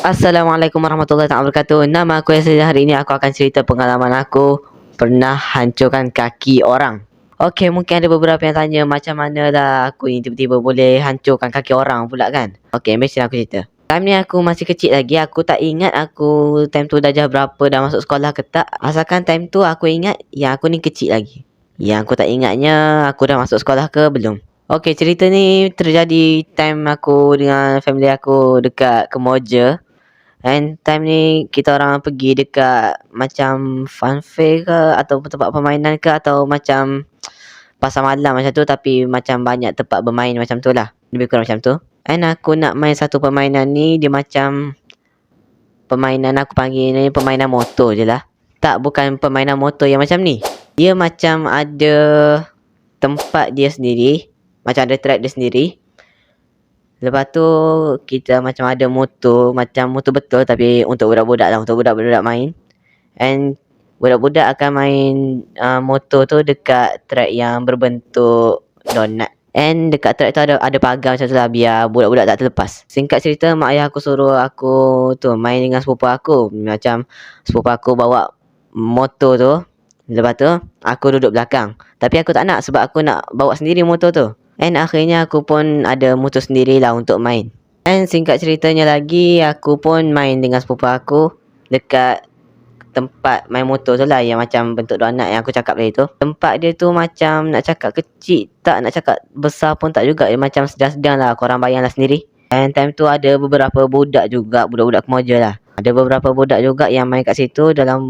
Assalamualaikum warahmatullahi wabarakatuh. Nama aku Yasir. Hari ini aku akan cerita pengalaman aku pernah hancurkan kaki orang. Okey, mungkin ada beberapa yang tanya macam mana lah aku ni tiba-tiba boleh hancurkan kaki orang pula kan. Okey, mesti aku cerita. Time ni aku masih kecil lagi. Aku tak ingat aku time tu darjah berapa dah masuk sekolah ke tak. Asalkan time tu aku ingat yang aku ni kecil lagi. Yang aku tak ingatnya aku dah masuk sekolah ke belum. Okey, cerita ni terjadi time aku dengan family aku dekat Kemoja. And time ni kita orang pergi dekat macam fun fair ke atau tempat permainan ke atau macam pasar malam macam tu, tapi macam banyak tempat bermain macam tu lah. Lebih kurang macam tu. And aku nak main satu permainan ni, dia macam permainan aku panggil ni permainan motor je lah. Tak, bukan permainan motor yang macam ni. Dia macam ada tempat dia sendiri, macam ada track dia sendiri. Lepas tu kita macam ada motor, macam motor betul tapi untuk budak-budak lah, untuk budak-budak main. And budak-budak akan main motor tu dekat track yang berbentuk donut. And dekat track tu ada pagar macam tu lah biar budak-budak tak terlepas. Singkat cerita, mak ayah aku suruh aku tu main dengan sepupu aku. Macam sepupu aku bawa motor tu, lepas tu aku duduk belakang. Tapi aku tak nak sebab aku nak bawa sendiri motor tu. And akhirnya aku pun ada motor sendirilah untuk main. And singkat ceritanya lagi, aku pun main dengan sepupu aku dekat tempat main motor tu lah yang macam bentuk donut yang aku cakap tadi tu. Tempat dia tu macam nak cakap kecil tak, nak cakap besar pun tak juga. Dia macam sedang-sedang lah, korang bayanglah sendiri. And time tu ada beberapa budak juga, budak-budak Kemoja lah. Ada beberapa budak juga yang main kat situ dalam,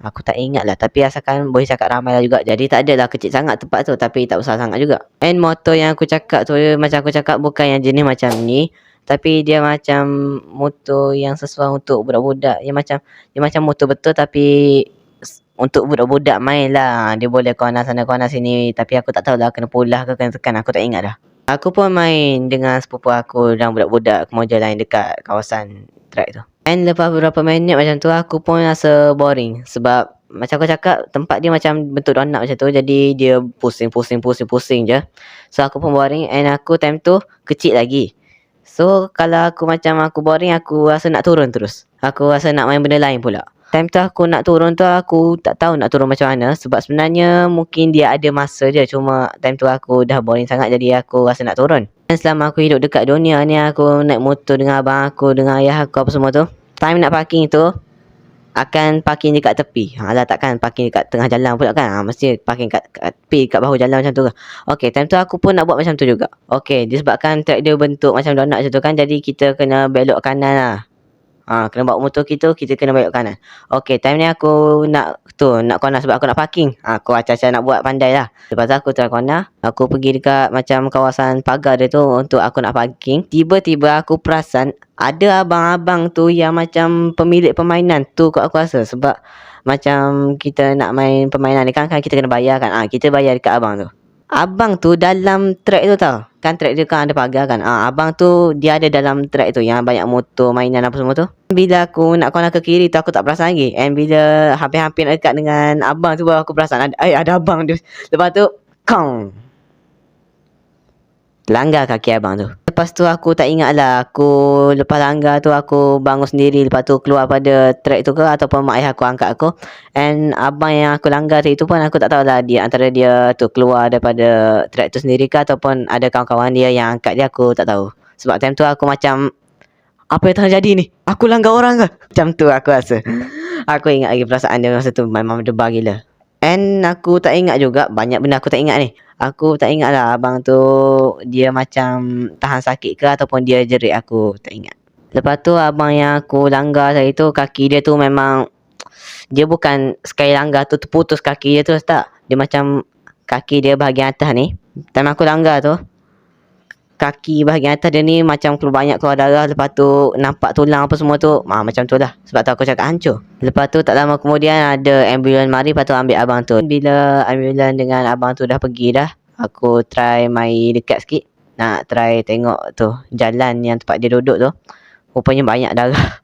aku tak ingat lah, tapi asalkan boleh cakap ramai lah juga. Jadi tak adalah kecil sangat tempat tu, tapi tak besar sangat juga. And motor yang aku cakap tu, macam aku cakap bukan yang jenis macam ni, tapi dia macam motor yang sesuai untuk budak-budak. Dia macam motor betul tapi untuk budak-budak main lah. Dia boleh corner sana corner sini, tapi aku tak tahu lah kena pulah ke kena tekan, aku tak ingat dah. Aku pun main dengan sepupu aku dan budak-budak Kemoja lain dekat kawasan track tu. And lepas beberapa minit macam tu, aku pun rasa boring. Sebab macam aku cakap, tempat dia macam bentuk donut macam tu. Jadi dia pusing je. So aku pun boring. And aku time tu kecil lagi. So kalau aku boring, aku rasa nak turun terus. Aku rasa nak main benda lain pula. Time tu aku nak turun tu, aku tak tahu nak turun macam mana. Sebab sebenarnya mungkin dia ada masa je. Cuma time tu aku dah boring sangat, jadi aku rasa nak turun. Dan selama aku hidup dekat dunia ni, aku naik motor dengan abang aku, dengan ayah aku apa semua tu, time nak parking tu akan parking dekat tepi. Alah, takkan parking dekat tengah jalan pula kan. Mesti parking kat tepi, kat bahu jalan macam tu kan. Okey, time tu aku pun nak buat macam tu juga. Okey, disebabkan track dia bentuk macam donut macam tu kan, jadi kita kena belok kanan lah. Kena bawa motor kita kena belok kanan. Okey, time ni aku nak corner sebab aku nak parking. Aku acah-acah nak buat pandai lah. Lepas tu aku try corner, aku pergi dekat macam kawasan pagar dia tu untuk aku nak parking. Tiba-tiba aku perasan ada abang-abang tu yang macam pemilik permainan tu kot aku rasa. Sebab macam kita nak main permainan ni kan kita kena bayar kan. Kita bayar dekat abang tu. Abang tu dalam track tu tau. Kan track dia kan ada pagar kan. Abang tu dia ada dalam track tu yang banyak motor mainan apa semua tu. Bila aku nak corner ke kiri tu, aku tak perasan lagi. And bila hampir-hampir nak dekat dengan abang tu, baru aku perasan ada abang tu. Lepas tu kong, langgar kaki abang tu. Lepas tu aku tak ingat lah, aku lepas langgar tu aku bangun sendiri. Lepas tu keluar pada track tu ke ataupun mak ayah aku angkat aku. And abang yang aku langgar tu pun aku tak tahulah, dia antara dia tu keluar daripada track tu sendiri ke ataupun ada kawan-kawan dia yang angkat dia, aku tak tahu. Sebab time tu aku macam, apa yang tengah jadi ni? Aku langgar orang ke? Macam tu aku rasa. Aku ingat lagi perasaan dia masa tu, memang debar gila. And aku tak ingat juga, banyak benda aku tak ingat ni. Aku tak ingat lah abang tu dia macam tahan sakit ke ataupun dia jerit, aku tak ingat. Lepas tu abang yang aku langgar tadi tu, kaki dia tu memang, dia bukan sekali langgar tu terputus kaki dia tu, tak. Dia macam kaki dia bahagian atas ni, time aku langgar tu, kaki bahagian atas dia ni macam banyak keluar darah. Lepas tu nampak tulang apa semua tu. Macam tu lah. Sebab tu aku cakap hancur. Lepas tu tak lama kemudian ada ambulans mari. Lepas tu ambil abang tu. Bila ambulans dengan abang tu dah pergi dah, aku try mai dekat sikit. Nak try tengok tu jalan yang tempat dia duduk tu. Rupanya banyak darah.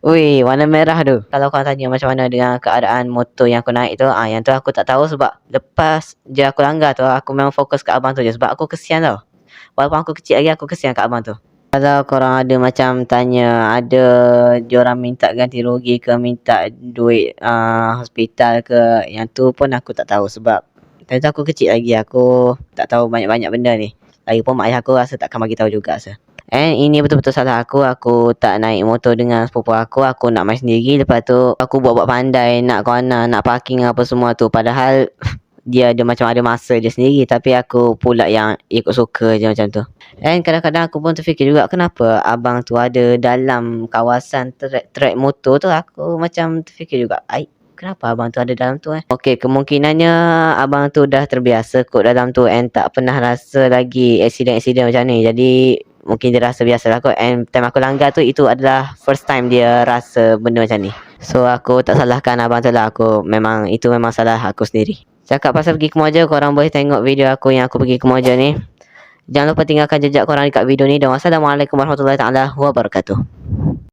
Weh, warna merah tu. Kalau korang tanya macam mana dengan keadaan motor yang aku naik tu, yang tu aku tak tahu. Sebab lepas je aku langgar tu, aku memang fokus kat abang tu je. Sebab aku kesian tau. Walaupun aku kecil lagi, aku kesian kat abang tu. Kalau korang ada macam tanya ada diorang minta ganti rugi ke minta duit hospital ke, yang tu pun aku tak tahu sebab time tu aku kecil lagi, aku tak tahu banyak-banyak benda ni. Lagipun mak ayah aku rasa takkan bagi tahu juga rasa. And ini betul-betul salah aku tak naik motor dengan sepupu aku nak main sendiri, lepas tu aku buat-buat pandai nak corner, nak parking apa semua tu, padahal dia ada macam ada masa dia sendiri, tapi aku pula yang ikut suka je macam tu. And kadang-kadang aku pun terfikir juga kenapa abang tu ada dalam kawasan track motor tu, aku macam terfikir juga, kenapa abang tu ada dalam tu Okay, kemungkinannya abang tu dah terbiasa kot dalam tu and tak pernah rasa lagi accident macam ni. Jadi mungkin dia rasa biasa lah kot. And time aku langgar tu, itu adalah first time dia rasa benda macam ni. So aku tak salahkan abang tu lah, itu memang salah aku sendiri. Cakap pasal pergi ke Moja, korang boleh tengok video aku yang aku pergi ke Moja ni. Jangan lupa tinggalkan jejak korang dekat video ni. Dan wassalamualaikum warahmatullahi taala wabarakatuh.